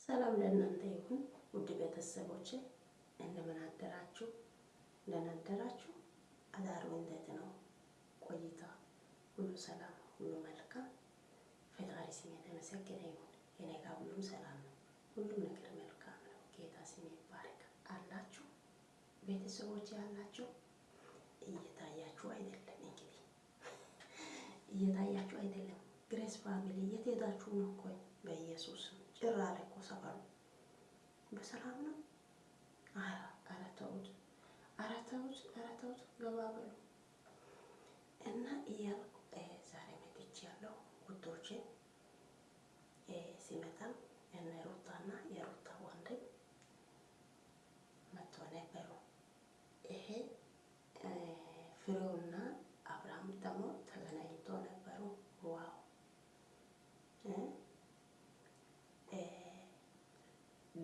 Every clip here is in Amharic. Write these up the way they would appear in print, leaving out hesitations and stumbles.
ሰላም ለእናንተ ይሁን ውድ ቤተሰቦቼ፣ እንደምን አደራችሁ? ደህና አደራችሁ? አዳሩ እንዴት ነው? ቆይታ ሁሉ ሰላም፣ ሁሉ መልካም። ፈጣሪ ስም የተመሰገነ ይሁን። የኔ ጋር ሁሉም ሰላም ነው፣ ሁሉም ነገር መልካም ነው። ጌታ ስም ይባረክ። አላችሁ ቤተሰቦቼ አላችሁ? እየታያችሁ አይደለም? እንግዲህ እየታያችሁ አይደለም። ግሬስ ፋሚሊ የት ሄዳችሁ ነው? ቆይ በኢየሱስ ጭራ ላይ እኮ ሰፈሩ በሰላም ነው። ኧረ ተውት፣ ኧረ ተውት፣ ኧረ ተውት፣ ገባ በሉ እና እያልኩ ዛሬ መጥቻለሁ ውዶቼ። ሲመጣም እነ ሩታና የሩታ ወንድም መጥቶ ነበሩ። ይሄ ፍሬውና አብርሃም ደግሞ ተገናኝቶ ነበሩ። ዋው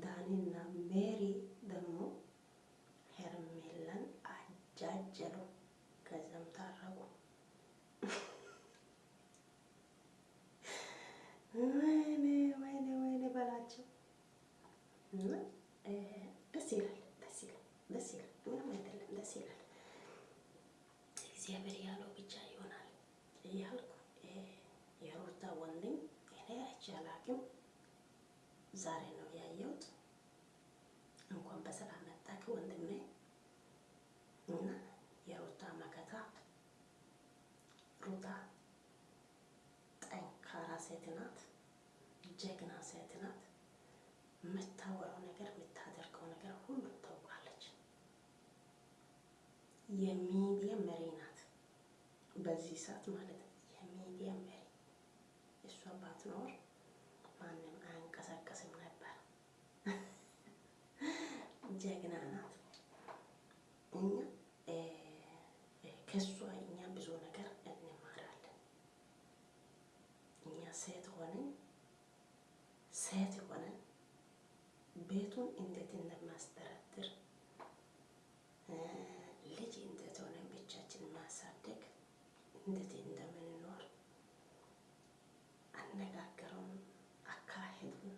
ዳኒና ሜሪ ደግሞ ሄርሜላን አጃጀሉ። ከዛም ታረቁ። ወይኔ ወይኔ ወይኔ በላቸው። ደስ ይላል፣ ደስ ይላል፣ ደስ ይላል። ምንም አይደለም፣ ደስ ይላል። እግዚአብሔር ያለው ብቻ ይሆናል እያልኩ የሩታ ወንድም እኔ አይቼ አላውቅም። ዛሬ ነው ያየሁት። እንኳን በሰላም መጣክ ወንድሜ። እና የሩታ መከታ ሩታ ጠንካራ ሴት ናት፣ ጀግና ሴት ናት። የምታወራው ነገር የምታደርገው ነገር ሁሉ ታውቃለች። የሚዲያ መሪ ናት በዚህ ሰዓት ማለት ነው። የሚዲያ መሪ እሷ ባትኖር ማንም አንቀሳቀስም ነበር። ጀግና ናት። እኛ ከሷ እኛ ብዙ ነገር እንማራለን። እኛ ሴት ሆነን ቤቱን እንዴት እንደማስተዳድር ልጅ እንዴት ሆነን ብቻችን ማሳደግ እንዴት እንደምንኖር አነጋገሩን፣ አካሄዱን፣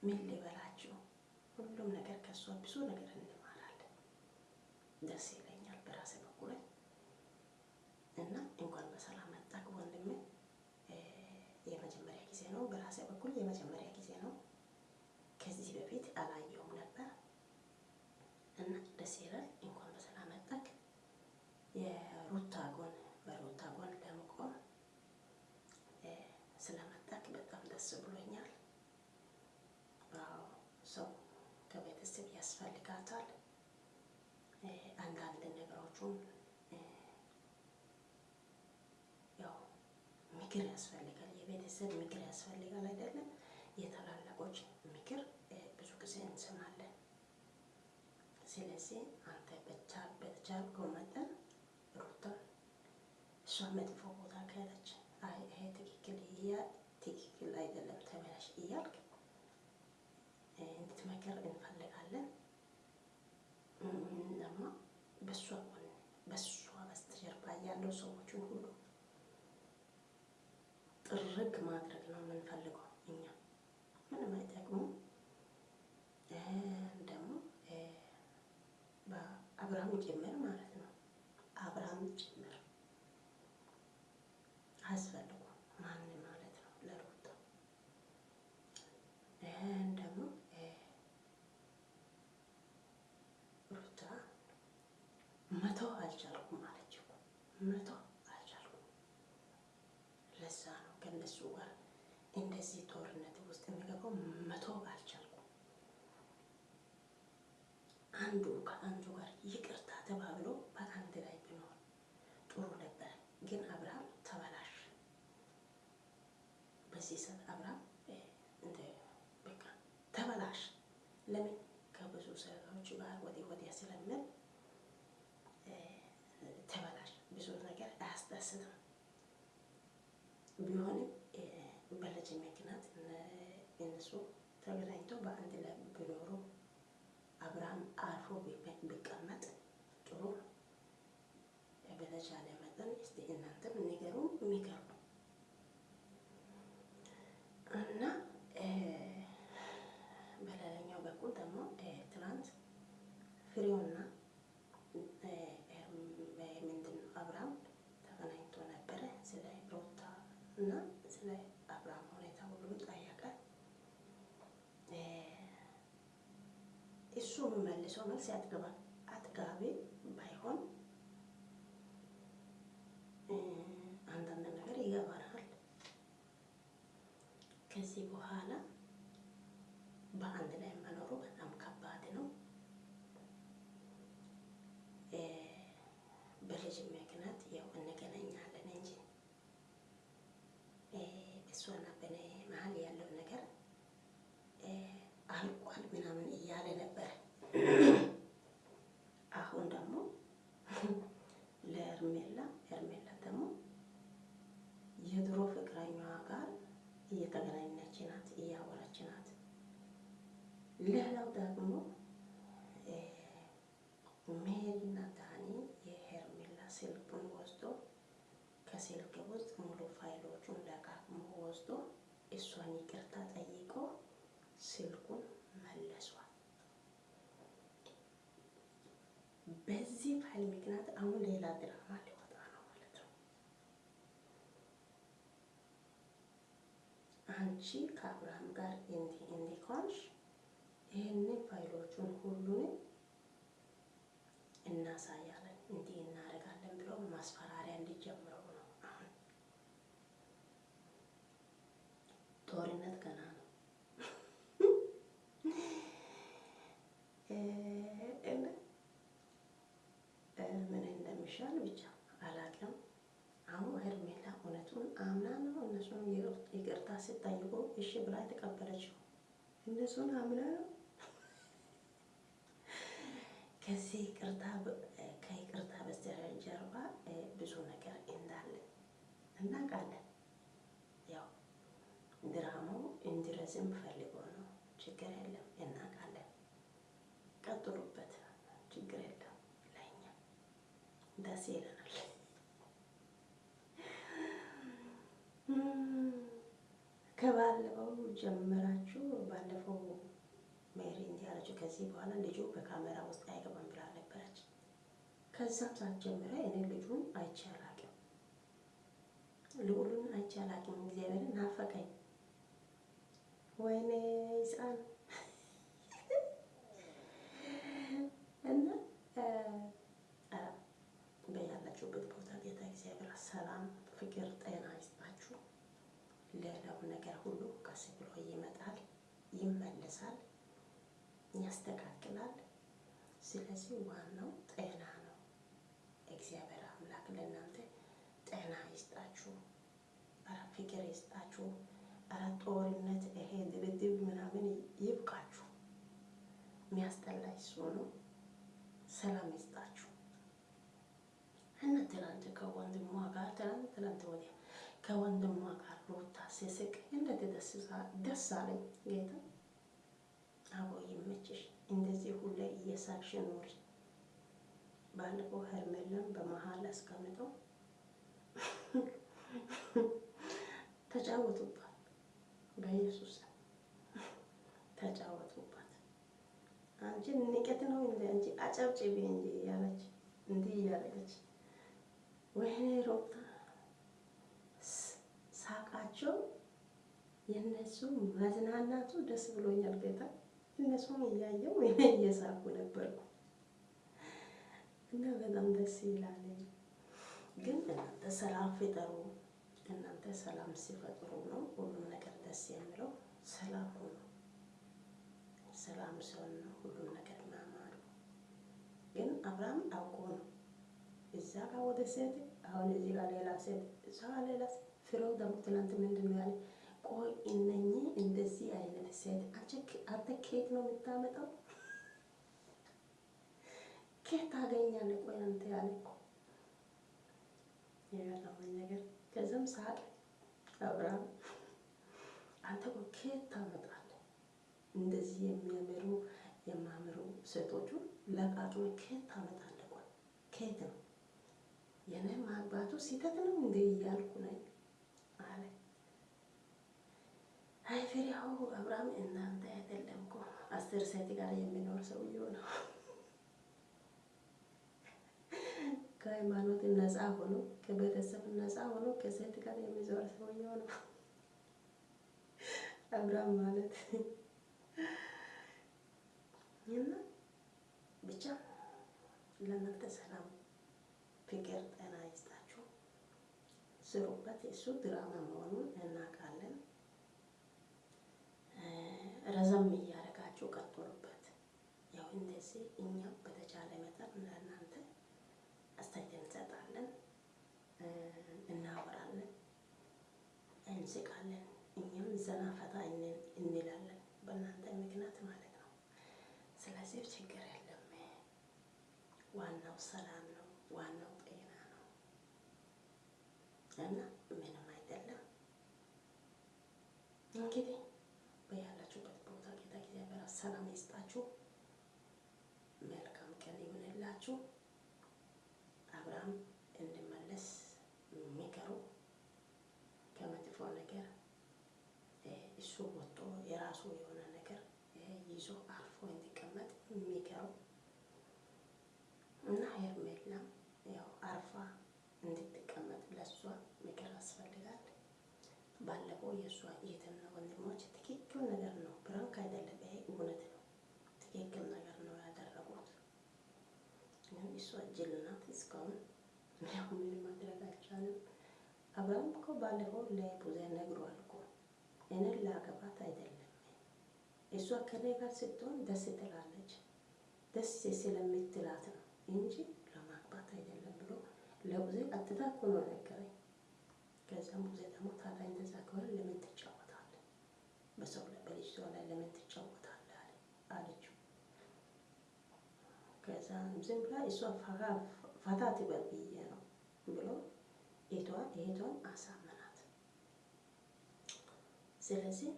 ምን ልበላችሁ ሁሉም ነገር ከሷ ብዙ ነገር እንማራለን። ደስ ይለኛል በራሴ በኩል እና እንኳን በሰላም መጣክ ወንድሜ። የመጀመሪያ ጊዜ ነው በራሴ በኩል የመጀመሪያ ጊዜ ነው። ከዚህ በፊት አላየውም ነበር እና ደስ ይላል። እንኳን በሰላም መጣክ። በሩታ ጎን ለመቆም ስለመጣክ በጣም ደስ ብሎኛል። ሰው ከቤተሰብ ያስፈልጋታል። አንዳንድ ነገሮቹን ያው ምክር ያስፈልጋል። የቤተሰብ ምክር ያስፈልጋል አይደለም? የታላላቆች ምክር ብዙ ጊዜ እንሰማለን። ስለዚህ አንተ በተቻልከው መጠን ሩታ እሷ መጥፎ ቦታ ከሄደች ይሄ ትክክል አይደለም ተበላሽ እያልክ እንድትመክር እንፈልጋለን። ደግሞ በሷ በስተጀርባ ያለው ሰዎችን ሁሉ ጥርግ ማድረግ ነው የምንፈልገው እኛ። ምንም አይጠቅሙም። ደግሞ በአብርሃም ጭምር ማለት ነው። አብርሃም ጭምር አያስፈልጉም ማንም ማለት ነው ለሩታ ደግሞ ሩታ መተው አልቻልኩም አለች እኮ። መተው አልቻልኩም። ለዛ ነው ከነሱ ጋር እንደዚህ ጦርነት ውስጥ የሚገባው። መተው አልቻልኩም። አንዱ ከአንዱ ጋር ይቅርታ ተባብሎ በአንድ ላይ ቢኖር ጥሩ ነበር። ግን አብርሃም ተበላሽ። በዚህ ሰዓት አብርሃም በቃ ተበላሽ። ለምን? ከብዙ ሰዎች ጋር ወዲያ ስለምን ተበላሽ። ብዙ ነገር አያስደስትም። ቢሆንም በልጅ ምክንያት እነሱ ተገናኝተው በአንድ ላይ ቢኖሩ አብርሃም አርፎ ቢቀመጥ ጥሩ። በተቻለ መጠን እስቲ እናንተም ንገሩ፣ ምከሩ እና ስለ አብርሃም ሁኔታ ሁሉም ጠየቀ። እሱ መልሶ መልስ አጥጋቢ ባይሆን አንዳንድ ነገር ይገባናል። ከዚህ በኋላ በአንድ ላይ መኖሩ በጣም ከባድ ነው። በልጅ ምክንያት ያው እንገናኛለን እንጂ እሷና በኔ መሀል ያለው ነገር አልቋል ምናምን እያለ ነበር። አሁን ደግሞ ለሄርሜላ ደግሞ የድሮ ፍቅረኛዋ ጋር እየተገናኘች ናት፣ እያወራች ናት። ሌላው ደግሞ ሜሪና ዳኒ የሄርሜላ ስልኩን ወስዶ ከስልክ ውስጥ ሙሉ ፋይሎቹን ለቃቅሞ ወስዶ እሷን ይቅርታ ጠይቆ ስልኩን መለሷል። በዚህ ፋይል ምክንያት አሁን ሌላ ድራማ ሊወጣ ነው ማለት ነው። አንቺ ከአብርሃም ጋር እንዲሆንሽ ይህንን ፋይሎቹን ሁሉንም እናሳያለን፣ እንዲህ እናደርጋለን ብሎ ማስፈራሪያ እንዲጀምረው ነው። አሁን ጦርነት ገና ነው። ምን እንደሚሻል ብቻ አላውቅም። አሁን ሄርሜላ እውነቱን አምና ነው እነሱን ይቅርታ ሲጠይቁ እሺ ብላ የተቀበለችው። እነሱን አምና ነው። ከይቅርታ በስተጀርባ ብዙ ነገር እንዳለ እናውቃለን። ያው ድራማው እንዲረዝም ፈልጎ ነው። ችግር የለም እናውቃለን። ቀጥሉበት፣ ችግር የለም። ለእኛ ደስ ይለናል። ከባለፈው ጀምራችሁ ባለፈው ሜሪ እንዲህ አለችው፣ ከዚህ በኋላ ልጁ በካሜራ ውስጥ አይገባም ብላ ነበረች። ከዛም ሰዓት ጀምረ እኔ ልጁን አይቼ አላቅም፣ ልዑሉን አይቼ አላቅም። እግዚአብሔርን ናፈቀኝ። ወይኔ ሕፃን እና በያላችሁበት ቦታ ጌታ እግዚአብሔር ሰላም፣ ፍቅር፣ ጤና ይስጣችሁ። ሌላው ነገር ሁሉ ቀስ ብሎ ይመጣል፣ ይመለሳል፣ ያስተካክላል። ስለዚህ ዋናው ጤና ነው። እግዚአብሔር አምላክ ለእናንተ ጤና ይስጣችሁ፣ ፍቅር ይስጣችሁ። ጦርነት ይሄ ድብድብ ምናምን ይብቃችሁ። የሚያስጠላ እሱ ነው። ሰላም ይስጣችሁ። እና ትናንት ከወንድሟ ጋር ትናንት ወዲያ ከወንድሟ ጋር ሩታ ሲስቅ እንዴት ደስ አለኝ። ጌታ አቦ ይመችሽ። እንደዚህ ሁሌ እየሳቅሽ ኑሪ። ባለፈው ሄርሜላን በመሀል አስቀምጠው ተጫወቱባት። በኢየሱስ ተጫወቱባት። አንቺ ንቀት ነው እንደ አንቺ አጨብጭቢ እንጂ ያለች እንዲህ እያደረገች ወይኔ ሩታ ሳቃቸው የነሱ መዝናናቱ ደስ ብሎኛል። ጌታ እነሱም እያየው ወይኔ እየሳቁ ነበርኩ እና በጣም ደስ ይላል። ግን እናንተ ሰላም ፍጠሩ። እናንተ ሰላም ሲፈጥሩ ነው ሁሉም ነገር ደስ የሚለው። ሰላም ሆኖ ሰላም ሲሆን ነው ሁሉም ነገር ማማሩ። ግን አብርሃም አውቆ ነው እዛ ጋር ወደ ሴት፣ አሁን እዚህ ጋር ሌላ ሴት፣ እዛ ጋር ሌላ ሴት። ፍሬው ደግሞ ትናንት ምንድን ነው ያለ? ቆይ እነኚህ እንደዚህ አይነት ሴት አንተ ከየት ነው የምታመጣው? ከየት ታገኛለህ? ቆይ አንተ ያለ እኮ የገረመኝ ነገር። ከዛም ሳቅ አብርሃም አንተ ቆይ ከየት ታመጣለህ? እንደዚህ የሚያምሩ ሴቶቹ ለቃቅሞ ከየት ታመጣለህ? ቆይ ከየት ነው? የኔ ማግባቱ ስህተት ነው እንዴ እያልኩ ነኝ አለ። አይ ፍሬው አብርሃም እናንተ አይደለም እኮ 10 ሴት ጋር የሚኖር ሰውዬው ነው። ከሃይማኖት ነፃ ሆኖ ከቤተሰብ ነፃ ሆኖ ከሴት ጋር የሚዞር ሰውዬው ነው። አብርሃም ማለት እና ብቻ ለእናንተ ሰላም፣ ፍቅር፣ ጤና ይስጣችሁ። ስሩበት። እሱ ድራማ መሆኑን እናውቃለን። ረዘም እያደረጋችሁ ቀጥሉበት። ያው እንደዚህ እኛም በተቻለ መጠን ለእናንተ አስተያየት እንሰጣለን፣ እናወራለን፣ እንስቃለን። እኛም ዘና ፈታ እንላለን በእናንተ ምክንያት ማለት ነው። ስለዚህ ችግር የለም። ዋናው ሰላም ነው፣ ዋናው ጤና ነው እና ምንም አይደለም። እንግዲህ በያላችሁበት ቦታ ጌታ እግዚአብሔር ሰላም ይስጣችሁ፣ መልካም ቀን ይሁንላችሁ። አብርሃም እንዲመለስ የሚቀሩ ከመጥፎ ነገር እሱ ወጥቶ የራሱ የሆነ ነገር ይዞ አርፎ እንዲቀመጥ የሚቀሩ እና ሄርሜላም ያው አርፋ እንድትቀመጥ ለሷ ምክር ያስፈልጋል። ባለፈው የእሷ እህትና ወንድሞች ትክክል ነገር ነው፣ ብራንክ አይደለም፣ ይሄ እውነት ነው፣ ትክክል ነገር ነው ያደረጉት። ግን እሷ ጅል ናት። እስካሁን ያው ምንም ማድረግ አልቻለም። አብርሃም እኮ ባለፈው ለቡዜ ነግሯል እኮ እኔን ላገባት አይደለም፣ እሷ ከኔ ጋር ስትሆን ደስ ትላለች፣ ደስ ስለምትላት ነው እንጂ ለማግባት አይደለም ብሎ ለቡዜ ቀጥታ እኮ ነው ነገረኝ። ከዛም ቡዜ ደግሞ ታዲያ እንደዛ ከሆነ ለምን ትጫወታለህ? በሰው ላይ በልጅ ሰው ላይ ለምን ትጫወታለህ አለችው። ከዛ ዝም ብላ እሷ ፈታ ትበል ብዬ ነው ብሎ እህቷን አሳመናት። ስለዚህ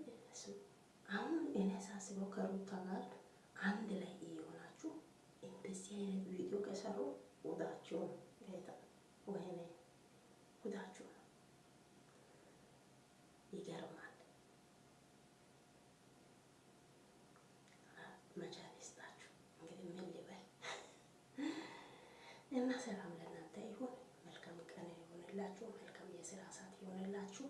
አሁን እኔ ሳስበው ከሩታ ጋር አንድ ላይ እየሆናችሁ እንደዚህ አይነት ቪዲዮ ከሰሩ ውዳችሁ ነው ጌታ፣ ወይኔ ውዳችሁ ነው። ይገርማል። መቻል ይስጣችሁ። እንግዲህ ምን ልበል እና ሰላም ለእናንተ ይሁን። መልካም ቀን ይሆንላችሁ። መልካም የስራ ሰዓት ይሆንላችሁ።